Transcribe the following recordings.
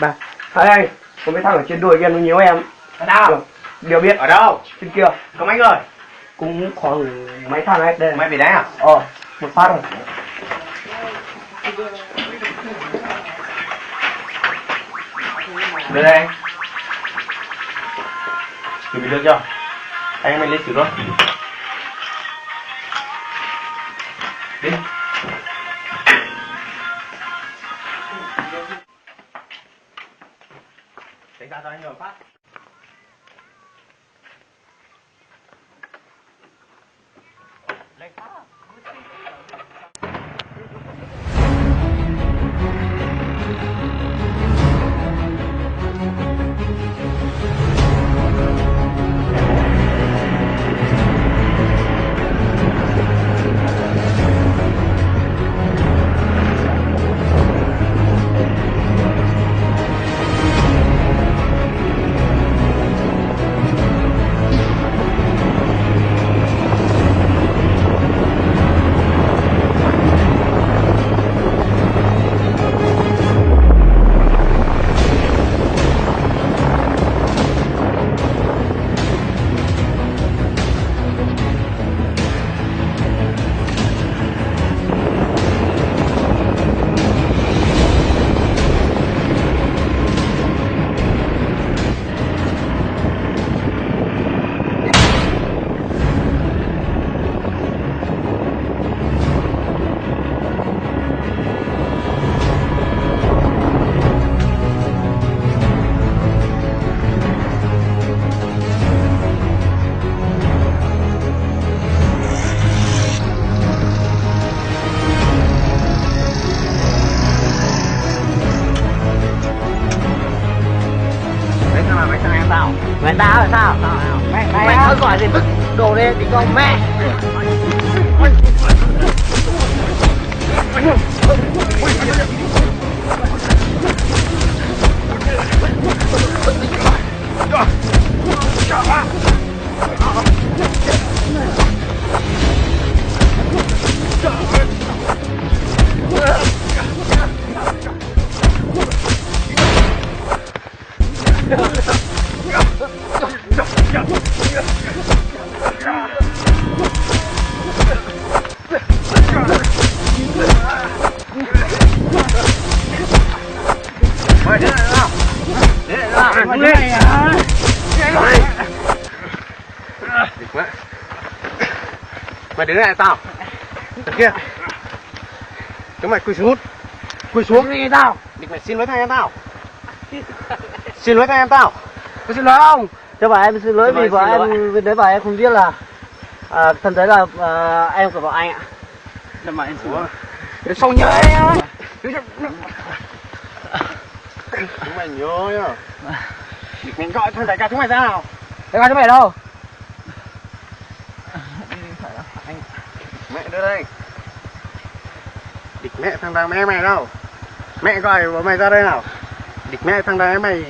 Bà. Đây, có mấy thằng ở trên đồi kia nó nhiều em. Ở đâu? Điều biết. Ở đâu? Trên kia. Có mấy người? Cũng khoảng mấy thằng ấy đây. Mày về đấy à? Một phát rồi. Đưa đây. Chuẩn bị được chưa? Anh mày lên thử thôi. Đi. Đánh ra cho anh nhiều phát. Lên phát. Mày tao là sao? Mày thôi gọi gì vứt đồ lên thì con mẹ. Mày đến đây nào. Đến đây nào. Mày đến đây hả? Địch quá. Mày đến đây là tao. Đằng kia. Chúng mày quỳ xuống. Quỳ xuống đi tao. Địch mày xin lỗi thằng em tao. Xin lỗi thằng em tao. Có xin lỗi không? Cho bà em xin lỗi vì vợ em bên đấy bà em không biết là thần đấy là em của vợ anh ạ. Cho bà em xin lỗi. Để sau nhớ em. Chúng mày nhớ nhá. Địch mày gọi thằng đại ca chúng mày ra nào. Đại ca chúng mày đâu? Mẹ đưa đây. Địch mẹ thằng đàn em mày đâu. Mẹ gọi bố mày ra đây nào. Địch mẹ thằng đàn em mày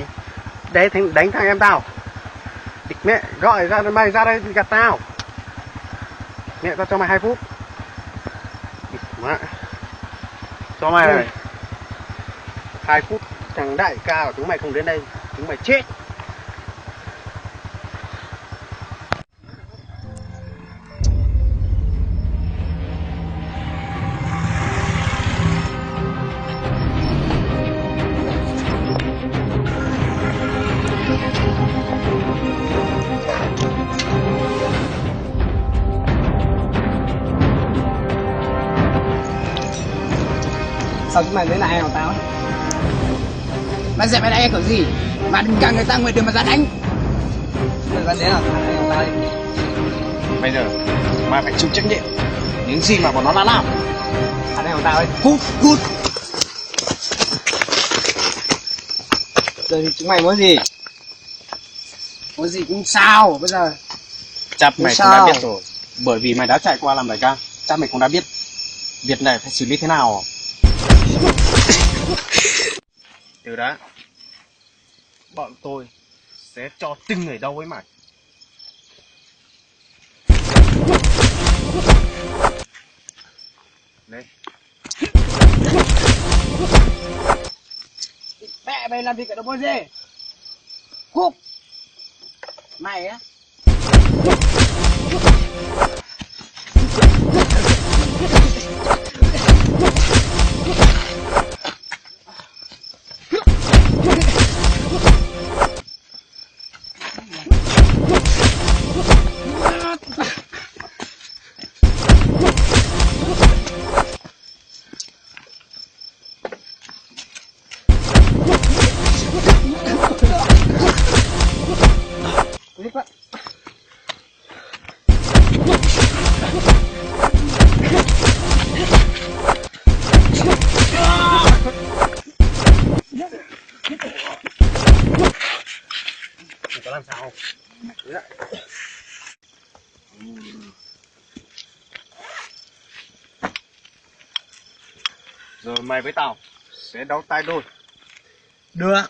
đấy đánh thằng em tao. Địch mẹ gọi ra mày ra đây gặp tao. Mẹ tao cho mày 2 phút. Địch mẹ. Cho mày này 2 phút. Thằng đại ca của chúng mày không đến đây chúng mày chết. Sao chúng mày lấy lại em của tao ấy? Mày dẹp mày đây kiểu gì mà đừng càng người ta nguyện đường mà ra đánh. Thời gian đấy là thằng em của tao đi. Bây giờ mày phải chịu trách nhiệm những gì mà bọn nó đã làm. Thằng em của tao ấy. Cút cút. Giờ thì chúng mày muốn gì? Có gì cũng sao bây giờ. Chắc mày cũng sao? đã biết rồi. Bởi vì mày đã trải qua làm đại ca, chắc mày cũng đã biết việc này phải xử lý thế nào. Từ đó bọn tôi sẽ cho từng người đâu với mày. Đây. Mẹ mẹ mày làm gì cả đồng bôi dê. Cút. Mày á. Có làm sao không? Rồi mày với tao sẽ đấu tay đôi. Được.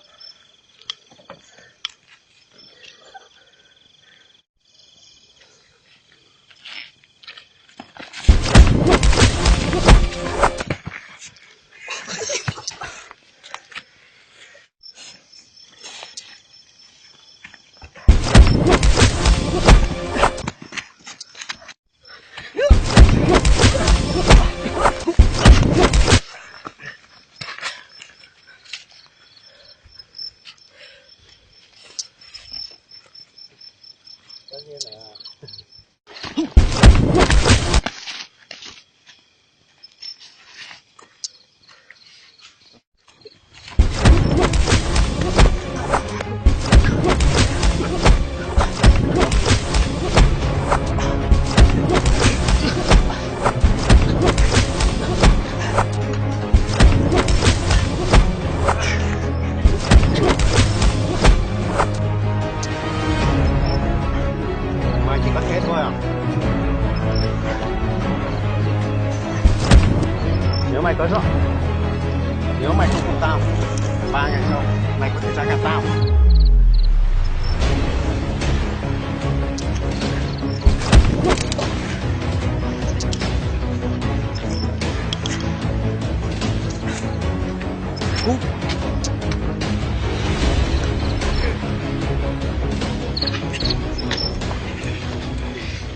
Mày chỉ có thế thôi à? Nếu mày có rõ, nếu mày không cùng tao, 3 ngày sau mày có thể ra gặp tao.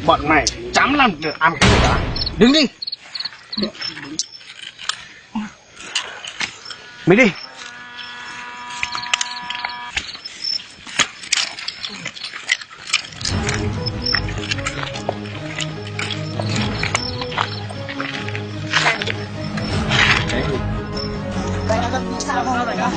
Bọn mày dám làm được ăn cái gì cả. Đứng đi. Mày đi. Sao không rồi đó?